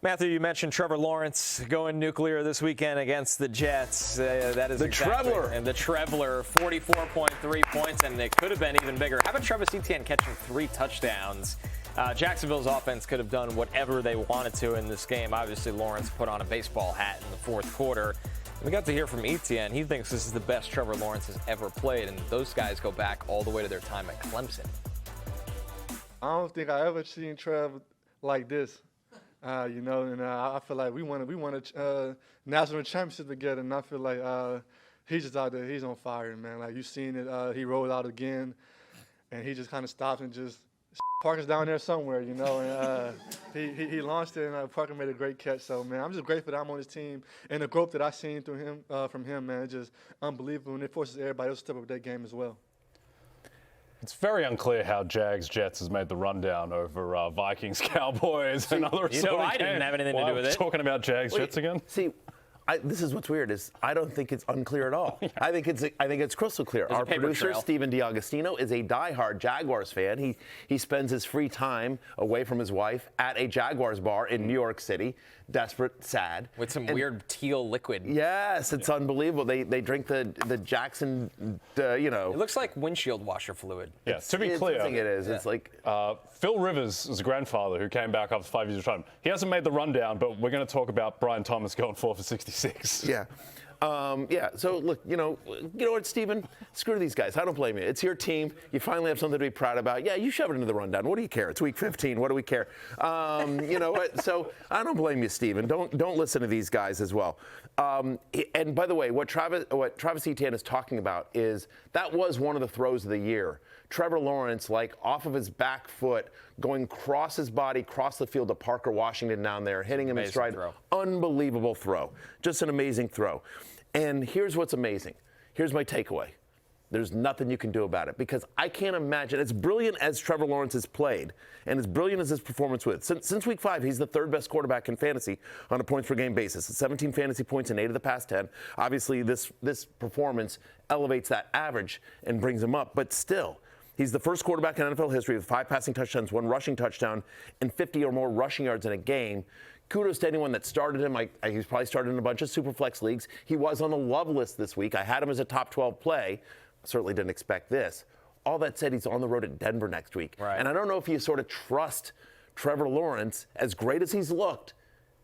Matthew, you mentioned Trevor Lawrence going nuclear this weekend against the Jets. That is the Traveler. And the Traveler, 44.3 points, and it could have been even bigger. How about Travis Etienne catching 3 touchdowns? Jacksonville's offense could have done whatever they wanted to in this game. Obviously, Lawrence put on a baseball hat in the fourth quarter. We got to hear from Etienne. He thinks this is the best Trevor Lawrence has ever played, and those guys go back all the way to their time at Clemson. I don't think I ever seen Trev like this. I feel like we won a national championship together, and I feel like he's just out there. He's on fire, man. Like, you seen it. He rolled out again, and he just kind of stopped and just Parker's down there somewhere, and he launched it, and Parker made a great catch. So, man, I'm just grateful that I'm on his team, and the growth that I've seen through him, from him, man, it's just unbelievable, and it forces everybody else to step up their game as well. It's very unclear how Jags-Jets has made the rundown over Vikings-Cowboys and other You know, I didn't have anything to do with it. Talking about Jags-Jets again? See, this is what's weird is I don't think it's unclear at all. I think it's crystal clear. There's Our producer, Stephen DiAgostino, is a diehard Jaguars fan. He spends his free time away from his wife at a Jaguars bar in New York City, desperate, sad. With some weird teal liquid. Yes, it's unbelievable. They drink the Jackson, It looks like windshield washer fluid. Yeah, to be clear. I think it is. Yeah. It's like Phil Rivers is a grandfather who came back after 5 years of time. He hasn't made the rundown, but we're going to talk about Brian Thomas going 4 for 66. Yeah. So, look, you know what, Stephen? Screw these guys. I don't blame you. It's your team. You finally have something to be proud about. Yeah, you shove it into the rundown. What do you care? It's week 15. What do we care? You know what? So I don't blame you, Stephen. Don't listen to these guys as well. And by the way, what Travis Etienne is talking about is that was one of the throws of the year. Trevor Lawrence, like off of his back foot, going across his body, across the field to Parker Washington down there, hitting him in stride. Throw. Unbelievable throw. Just an amazing throw. And here's what's amazing. Here's my takeaway. There's nothing you can do about it because I can't imagine, as brilliant as Trevor Lawrence has played and as brilliant as his performance was, since week 5, he's the 3rd best quarterback in fantasy on a points per game basis. 17 fantasy points in 8 of the past 10. Obviously, this performance elevates that average and brings him up, but still, he's the first quarterback in NFL history with 5 passing touchdowns, 1 rushing touchdown, and 50 or more rushing yards in a game. Kudos to anyone that started him. He's probably started in a bunch of Superflex leagues. He was on the love list this week. I had him as a top 12 play. Certainly didn't expect this. All that said, he's on the road at Denver next week. Right. And I don't know if you sort of trust Trevor Lawrence, as great as he's looked,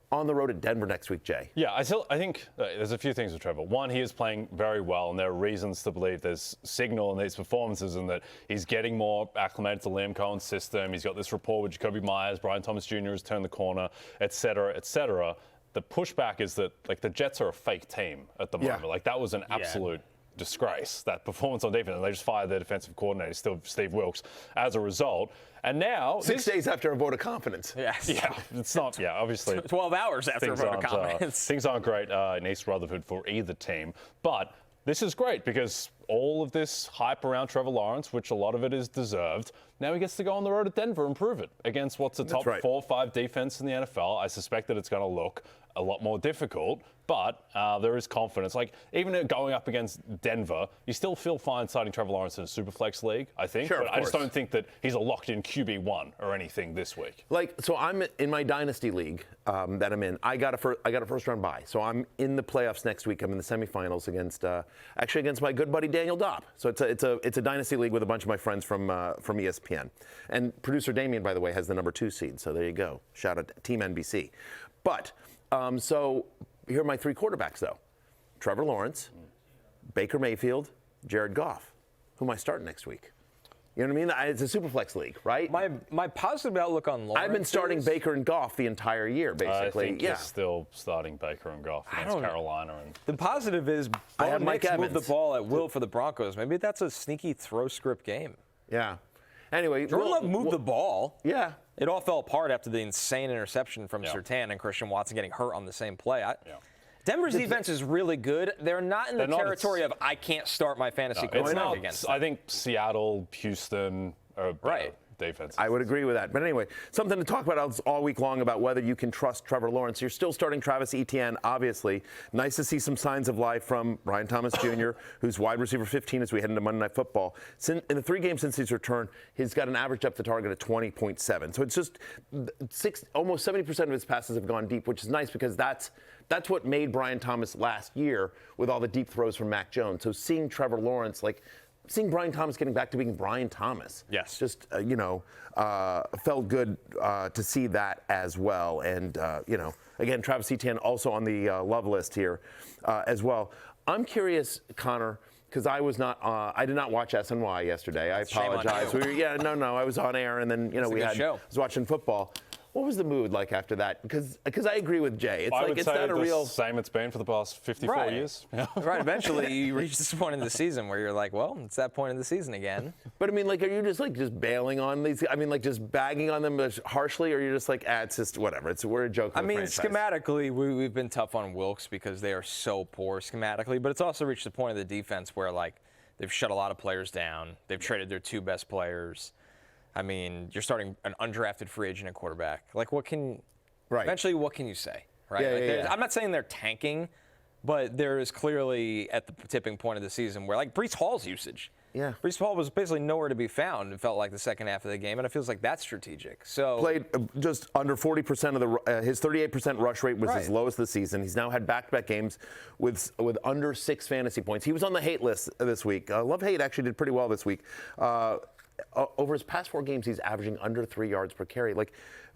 on the road at Denver next week, Jay. Yeah, I think there's a few things with Trevor. One, he is playing very well, and there are reasons to believe there's signal in these performances and that he's getting more acclimated to Liam Cohen's system. He's got this rapport with Jacoby Myers, Brian Thomas Jr. has turned the corner, et cetera, et cetera. The pushback is that, like, the Jets are a fake team at the moment. Yeah. Like, that was an absolute disgrace, that performance on defense. And they just fired their defensive coordinator, Steve Wilkes, as a result. And now 6 days after a vote of confidence. Yes. Yeah, it's not. Yeah, obviously 12 hours after a vote of confidence. Things aren't great in East Rutherford for either team, but this is great because all of this hype around Trevor Lawrence, which a lot of it is deserved, now he gets to go on the road at Denver and prove it against what's a top 4 or 5 defense in the NFL. I suspect that it's going to look a lot more difficult, but there is confidence. Like, even going up against Denver, you still feel fine starting Trevor Lawrence in a Superflex league, I think. Sure, but I just don't think that he's a locked-in QB1 or anything this week. So I'm in my dynasty league that I'm in. I got a first-round bye, so I'm in the playoffs next week. I'm in the semifinals against my good buddy Daniel Dopp. So it's a dynasty league with a bunch of my friends from ESPN. And producer Damien, by the way, has the number 2 seed. So there you go. Shout out to Team NBC. But so here are my 3 quarterbacks, though. Trevor Lawrence, Baker Mayfield, Jared Goff. Who am I starting next week? You know what I mean? It's a Superflex league, right? My positive outlook on Lawrence. I've been starting Baker and Goff the entire year, basically. I think you're still starting Baker and Goff against Carolina. The positive is I have Bo Mike Nix moved Evans. the ball at will for the Broncos. Maybe that's a sneaky throw script game. Yeah. Anyway, Jordan Love moved the ball. Yeah. It all fell apart after the insane interception from Surtain and Christian Watson getting hurt on the same play. Denver's defense is really good. They're not in the territory of I can't start my fantasy quarterback against them. I think Seattle, Houston are better. Right. defense. I would agree with that. But anyway, something to talk about all week long about whether you can trust Trevor Lawrence. You're still starting Travis Etienne, obviously. Nice to see some signs of life from Brian Thomas Jr., who's wide receiver 15 as we head into Monday Night Football. In the 3 games since his return, he's got an average depth of target of 20.7. So it's just almost 70% of his passes have gone deep, which is nice because that's what made Brian Thomas last year with all the deep throws from Mac Jones. So seeing Trevor Lawrence, seeing Brian Thomas getting back to being Brian Thomas. Yes. Just, felt good to see that as well. And, again, Travis Etienne also on the love list here as well. I'm curious, Connor, because I did not watch SNY yesterday. I apologize. I was on air, and then, I was watching football. What was the mood like after that? Because I agree with Jay. It's not a real same it's been for the past 54 years. Yeah. Right. Eventually, you reach this point in the season where you're like, well, it's that point in the season again. But I mean, are you just bailing on these? I mean, just bagging on them harshly, or you're just like, it's just whatever. We're a joke. Schematically, we've been tough on Wilkes because they are so poor schematically. But it's also reached the point of the defense where they've shut a lot of players down. They've traded their 2 best players. I mean, you're starting an undrafted free agent at quarterback. Eventually, what can you say, right? Yeah. I'm not saying they're tanking, but there is clearly at the tipping point of the season where, Breece Hall's usage. Yeah. Breece Hall was basically nowhere to be found, it felt like, the second half of the game, and it feels like that's strategic. So played just under 40% of his 38% rush rate was his lowest this season. He's now had back-to-back games with under 6 fantasy points. He was on the hate list this week. Love Hate actually did pretty well this week. Over his past 4 games, he's averaging under 3 yards per carry.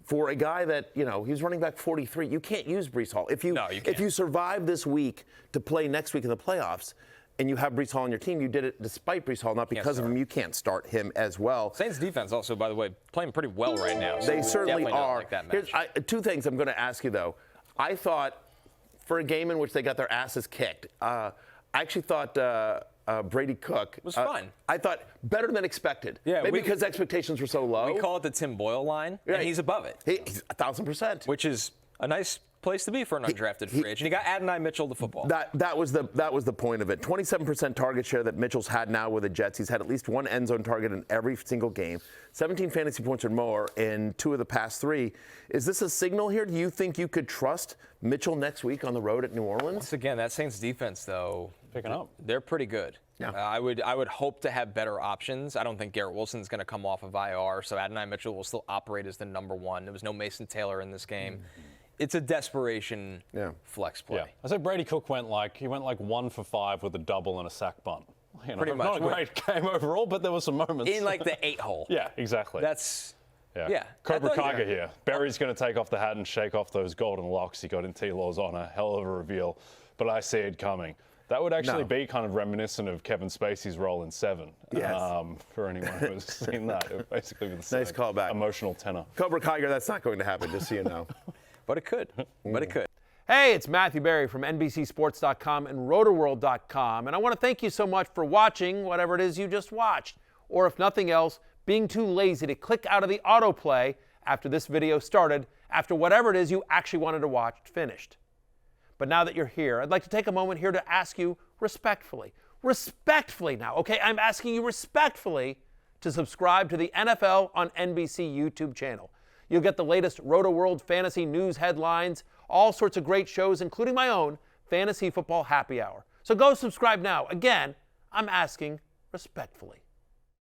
For a guy that, he's running back 43, you can't use Breece Hall. If you survive this week to play next week in the playoffs, and you have Breece Hall on your team, you did it despite Breece Hall, not because of him. You can't start him as well. Saints defense also, by the way, playing pretty well right now. So they certainly are. Like that match. Here's 2 things I'm going to ask you, though. I thought, for a game in which they got their asses kicked, I actually thought Brady Cook was fun. I thought better than expected. Yeah, maybe because expectations were so low. We call it the Tim Boyle line, and he's above it. He's 1,000%. Which is a nice place to be for an undrafted free agent. You got Adonai Mitchell to football. That was the point of it. 27% target share that Mitchell's had now with the Jets. He's had at least 1 end zone target in every single game. 17 fantasy points or more in 2 of the past 3. Is this a signal here? Do you think you could trust Mitchell next week on the road at New Orleans? Once again, that Saints defense, though, picking up. They're pretty good. Yeah. I would hope to have better options. I don't think Garrett Wilson's going to come off of IR, so Adonai Mitchell will still operate as the number 1. There was no Mason Taylor in this game. It's a desperation flex play. Yeah. I said Brady Cook went 1 for 5 with a double and a sack bunt. Pretty much. Not a great game overall, but there were some moments. In the 8 hole. Yeah, exactly. That's Cobra Kaga here. Barry's going to take off the hat and shake off those golden locks he got in T-Law's honor. Hell of a reveal, but I see it coming. That would actually be kind of reminiscent of Kevin Spacey's role in Seven. Yes. For anyone who has seen that, it basically with the same nice callback. Emotional tenor. Cobra Tiger, that's not going to happen, just so you know. But it could. But it could. Hey, it's Matthew Berry from NBCSports.com and RotoWorld.com, and I want to thank you so much for watching whatever it is you just watched, or if nothing else, being too lazy to click out of the autoplay after this video started, after whatever it is you actually wanted to watch finished. But now that you're here, I'd like to take a moment here to ask you respectfully now, okay? I'm asking you respectfully to subscribe to the NFL on NBC YouTube channel. You'll get the latest Roto-World fantasy news headlines, all sorts of great shows, including my own Fantasy Football Happy Hour. So go subscribe now. Again, I'm asking respectfully.